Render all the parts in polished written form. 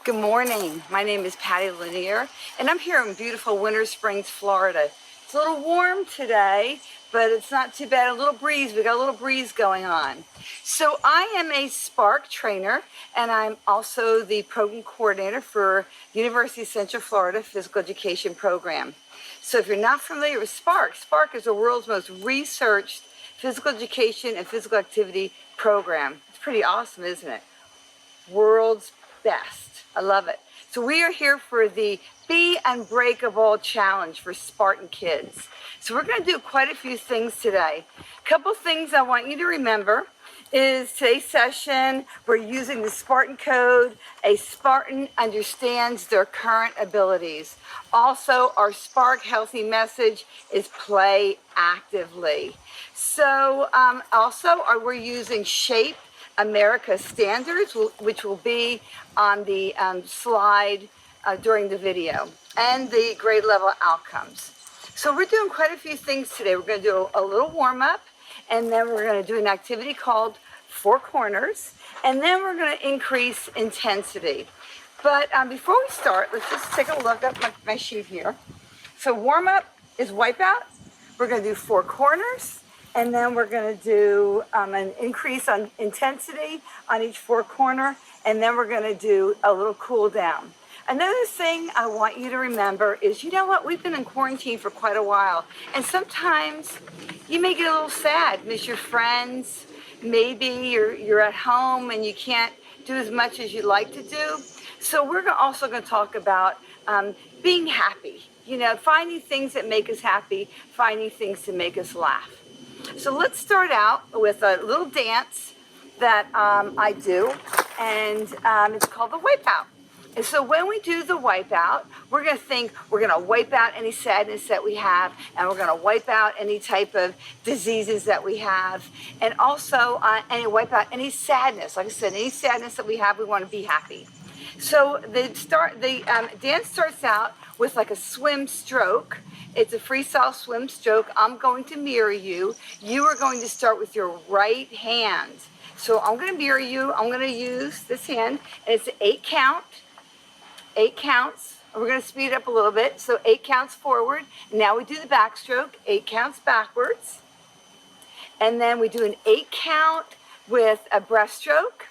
Good morning. My name is Patty Lanier, and I'm here in beautiful Winter Springs, Florida. It's a little warm today, but it's not too bad. A little breeze. We got a little breeze going on. So I am a Spark trainer, and I'm also the program coordinator for University of Central Florida Physical Education Program. So if you're not familiar with Spark, Spark is the world's most researched physical education and physical activity program. It's pretty awesome, isn't it? World's best. I love it. So we are here for the Be Unbreakable Challenge for Spartan kids. So we're going to do quite a few things today. A couple things I want you to remember is today's session, we're using the Spartan code. A Spartan understands their current abilities. Also, our Spark Healthy message is play actively. So we're using SHAPE America Standards, which will be on the slide during the video, and the grade level outcomes. So we're doing quite a few things today. We're going to do a little warm up, and then we're going to do an activity called Four Corners, and then we're going to increase intensity. But before we start, let's just take a look at my sheet here. So warm up is wipeout. We're going to do four corners. And then we're going to do an increase on intensity on each four corner. And then we're going to do a little cool down. Another thing I want you to remember is, you know what? We've been in quarantine for quite a while. And sometimes you may get a little sad, miss your friends. Maybe you're at home and you can't do as much as you'd like to do. So we're also going to talk about being happy. You know, finding things that make us happy, finding things to make us laugh. So let's start out with a little dance that I do, and it's called the wipeout. And so when we do the wipeout, we're going to think we're going to wipe out any sadness that we have, and we're going to wipe out any type of diseases that we have, and also wipe out any sadness. Like I said, any sadness that we have, we want to be happy. So the dance starts out with like a swim stroke. It's a freestyle swim stroke. I'm going to mirror you. You are going to start with your right hand. So I'm going to mirror you. I'm going to use this hand. And it's an 8 count. 8 counts. We're going to speed up a little bit. So 8 counts forward. Now we do the backstroke. 8 counts backwards. And then we do an 8 count with a breaststroke.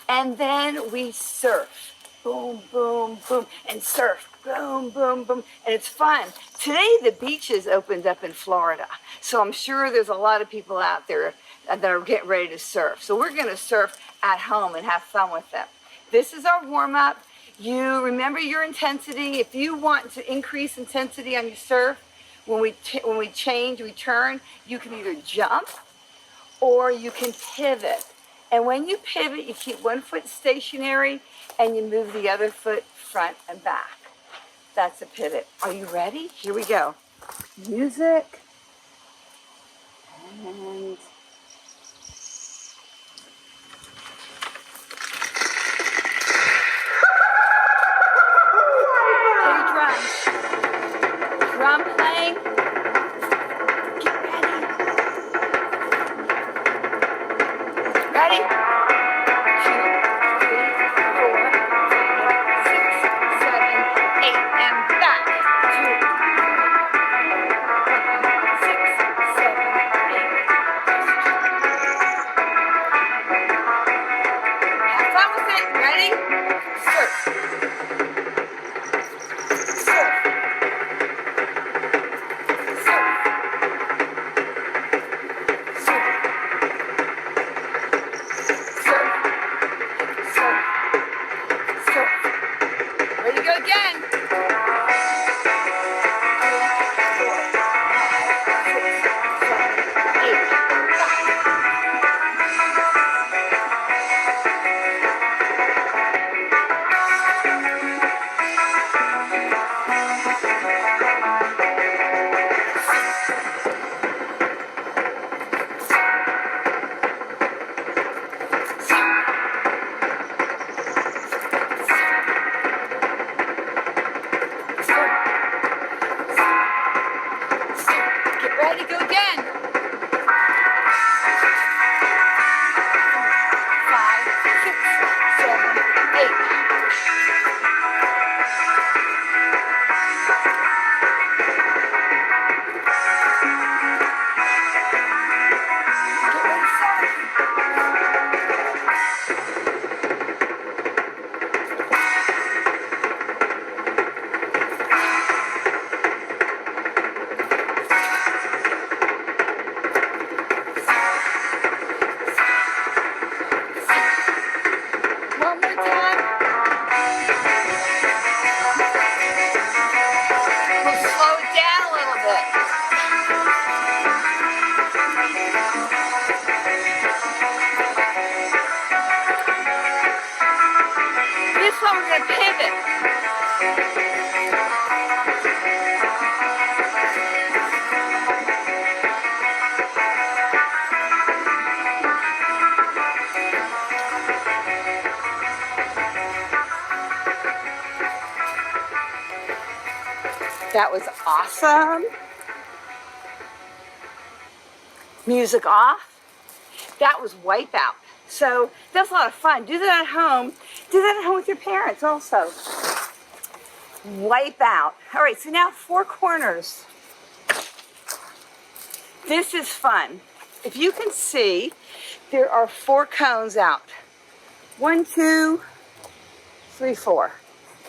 And then we surf. Boom, boom, boom. And surf. Boom, boom, boom. And it's fun. Today, the beaches opened up in Florida. So I'm sure there's a lot of people out there that are getting ready to surf. So we're going to surf at home and have fun with them. This is our warm-up. You remember your intensity. If you want to increase intensity on your surf, when we turn, you can either jump or you can pivot. And when you pivot, you keep one foot stationary and you move the other foot front and back. That's a pivot. Are you ready? Here we go. Music. And play your drums. Drum playing. Get ready. Ready? 2, 3, 4, 5, 6, 7, 8, and back. 2, 6, 7, 8. Have fun with it. Ready? Surf. Surf. Surf. Surf. Surf. Surf. Surf. Ready to go again. 3, 4, 5, 6, 7, 8. Get ready, go again. 5, 6, 7, 8. pivot. That was awesome. Music off. That was Wipeout. So that's a lot of fun. Do that at home. Do that at home with your parents also. Wipeout. All right, so now 4 corners. This is fun. If you can see, there are 4 cones out. 1, 2, 3, 4.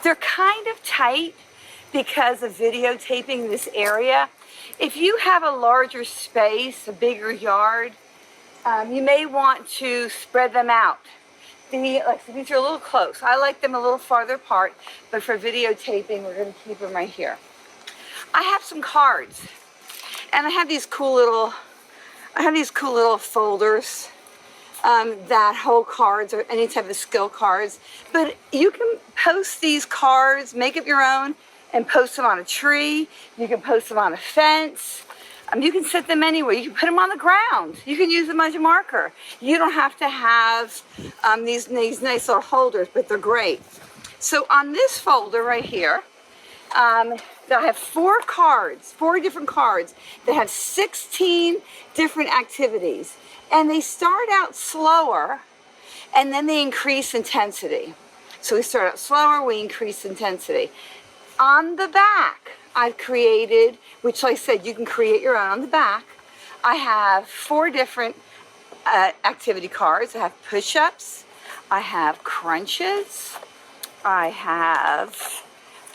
They're kind of tight because of videotaping this area. If you have a larger space, a bigger yard, you may want to spread them out. These are a little close. I like them a little farther apart, but for videotaping, we're going to keep them right here. I have some cards, and I have these cool little folders that hold cards or any type of skill cards. But you can post these cards, make up your own, and post them on a tree. You can post them on a fence. You can set them anywhere. You can put them on the ground. You can use them as a marker. You don't have to have these nice little holders, but they're great. So on this folder right here, I have 4 different cards that have 16 different activities. And they start out slower, and then they increase intensity. So we start out slower, we increase intensity. On the back, I've created, which like I said, you can create your own on the back. I have 4 different activity cards. I have push-ups, I have crunches, I have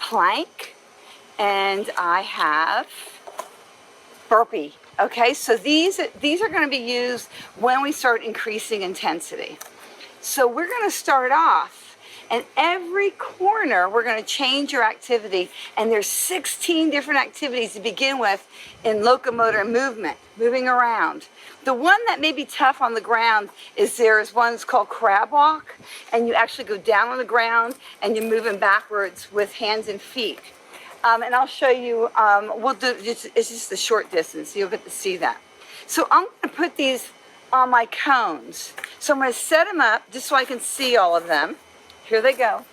plank, and I have burpee. Okay, so these are going to be used when we start increasing intensity. So we're going to start off, and every corner we're going to change your activity, and there's 16 different activities to begin with in locomotor movement, moving around. The one that may be tough on the ground is there's one that's called crab walk, and you actually go down on the ground and you're moving backwards with hands and feet. And I'll show you, it's just a short distance, so you'll get to see that. So I'm going to put these on my cones. So I'm going to set them up just so I can see all of them. Here they go.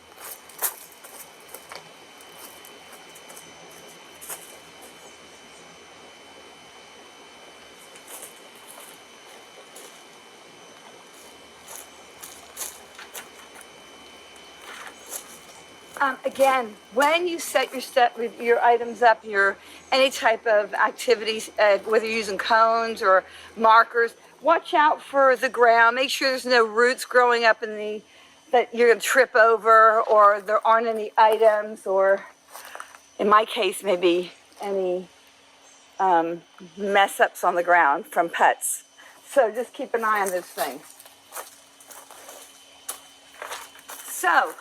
Again, when you set your items up, any type of activities, whether you're using cones or markers, watch out for the ground. Make sure there's no roots growing up that you're going to trip over, or there aren't any items, or in my case, maybe any mess ups on the ground from pets. So just keep an eye on those things. So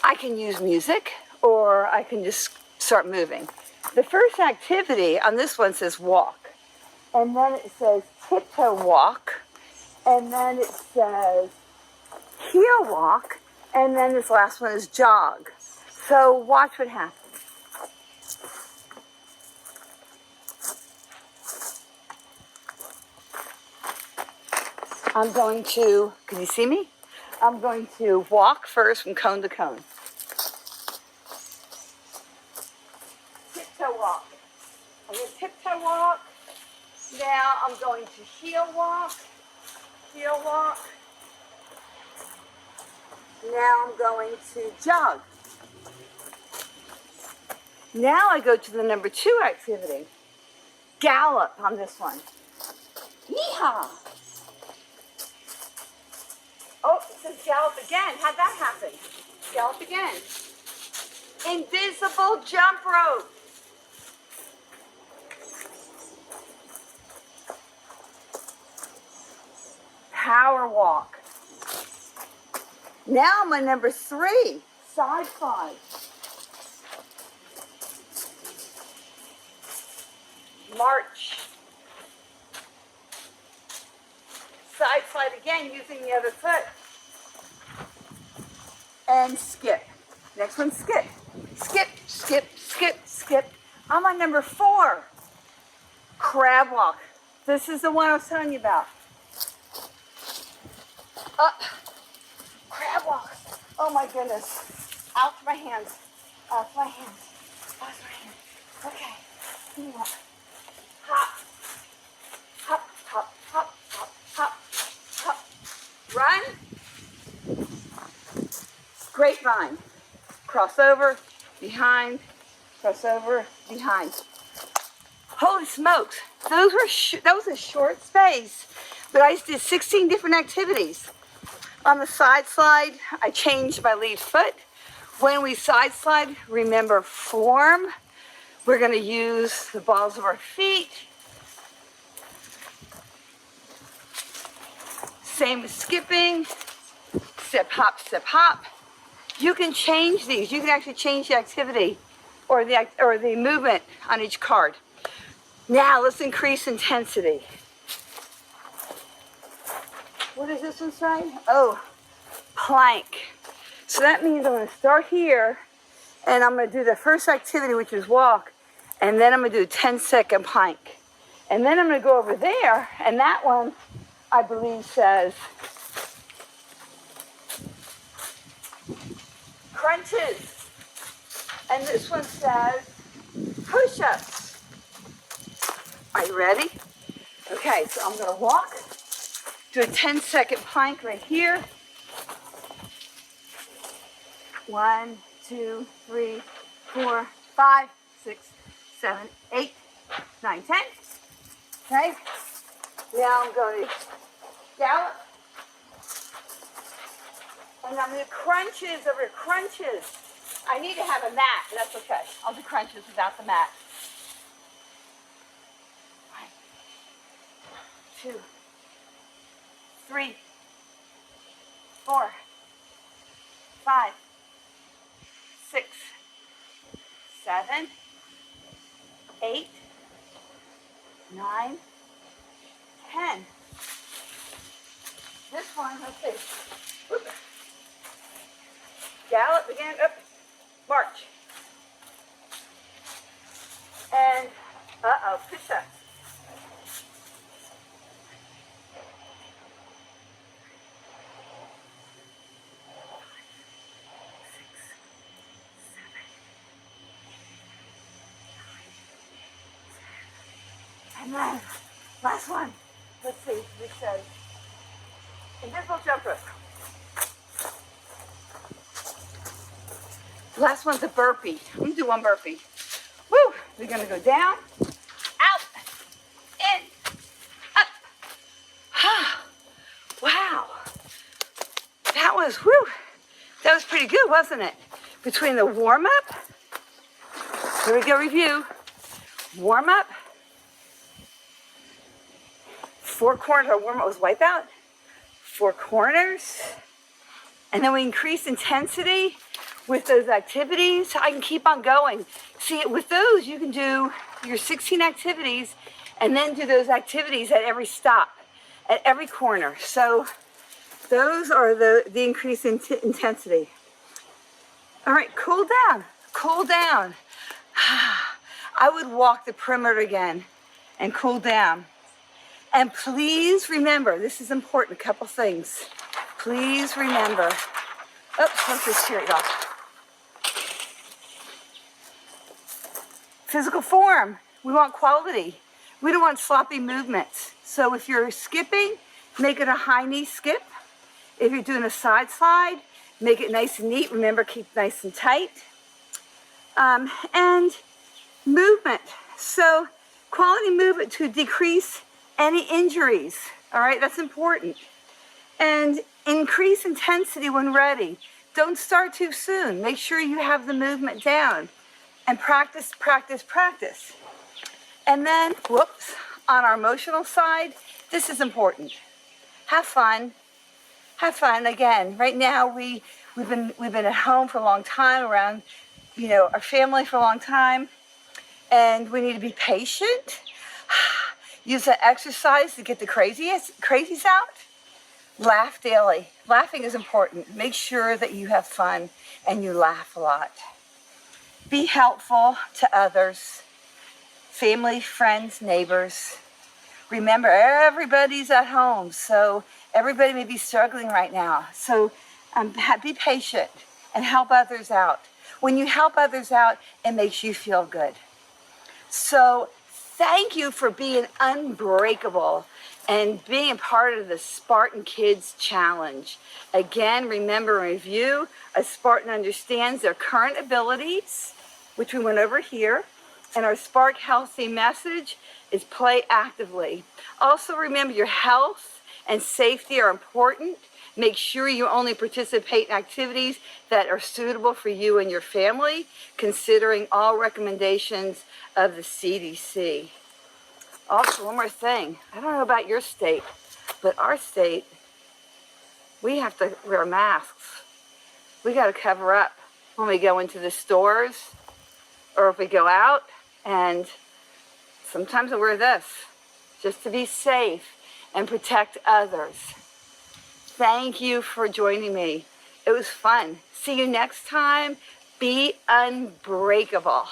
I can use music, or I can just start moving. The first activity on this one says walk, and then it says tiptoe walk, and then it says heel walk, and then this last one is jog. So watch what happens. I'm going to, can you see me? I'm going to walk first from cone to cone. Tiptoe walk. I'm going to tiptoe walk. Now I'm going to heel walk. Heel walk. Now I'm going to jog. Now I go to the number 2 activity. Gallop on this one. Yeehaw! Oh, it says gallop again. How'd that happen? Gallop again. Invisible jump rope. Power walk. Now my number 3, side slide. March. Side slide again using the other foot. And skip. Next one, skip. Skip, skip, skip, skip. I'm on number 4. Crab walk. This is the one I was telling you about. Up. Crab walk. Oh my goodness. Out my hands. Out my hands. Out my hands. Okay. Give me one. Hop. Hop, hop, hop, hop, hop, hop. Run. Grapevine. Crossover, behind, crossover, behind. Holy smokes. That was a short space, but I did 16 different activities. On the side slide, I changed my lead foot. When we side slide, remember form. We're going to use the balls of our feet. Same with skipping. Step, hop, step, hop. You can change these. You can actually change the activity or the movement on each card. Now let's increase intensity. What does this one say? Oh, plank. So that means I'm going to start here, and I'm going to do the first activity, which is walk, and then I'm going to do a 10-second plank. And then I'm going to go over there, and that one, I believe, says crunches. And this one says push-ups. Are you ready? Okay, so I'm going to walk, do a 10-second plank right here. 1, 2, 3, 4, 5, 6, 7, 8, 9, 10. Okay. Now I'm going to gallop. And I'm going to crunches over crunches. I need to have a mat, but that's okay. I'll do crunches without the mat. 1, 2, 3, 4, 5, 6, 7, 8, 9, 10. This one, let's see. Whoop. Gallop again, up, march. And, push up. And then, last one. Let's see, this says, invisible jump rope. Last one's a burpee. I'm gonna do one burpee. Woo! We're gonna go down, out, in, up. Wow. That was, whew. That was pretty good, wasn't it? Between the warm up, here we go, review. Warm up. 4 corners, our warm-up was wipeout. 4 corners. And then we increase intensity with those activities. I can keep on going. See, with those, you can do your 16 activities and then do those activities at every stop, at every corner. So those are the increase in intensity. All right, cool down, cool down. I would walk the perimeter again and cool down. And please remember, this is important, a couple things. Please remember, oops, let's just tear it off. Physical form, we want quality. We don't want sloppy movements. So if you're skipping, make it a high knee skip. If you're doing a side slide, make it nice and neat. Remember, keep nice and tight. And movement. So quality movement to decrease any injuries, all right, that's important. And increase intensity when ready. Don't start too soon. Make sure you have the movement down. And practice, practice, practice. And then, whoops, on our emotional side, this is important. Have fun. Have fun. Again, right now we've been at home for a long time, around, our family for a long time. And we need to be patient. Use that exercise to get the crazies out. Laugh daily. Laughing is important. Make sure that you have fun. and you laugh a lot. Be helpful to others, family, friends, neighbors. Remember, everybody's at home, so everybody may be struggling right now. So be patient and help others out. When you help others out, it makes you feel good. So thank you for being unbreakable and being a part of the Spartan Kids Challenge. Again, remember and review, a Spartan understands their current abilities, which we went over here, and our Spark Healthy message is play actively. Also remember, your health and safety are important. Make sure you only participate in activities that are suitable for you and your family, considering all recommendations of the CDC. Also, one more thing. I don't know about your state, but our state, we have to wear masks. We got to cover up when we go into the stores or if we go out, and sometimes I wear this just to be safe and protect others. Thank you for joining me. It was fun. See you next time. Be unbreakable.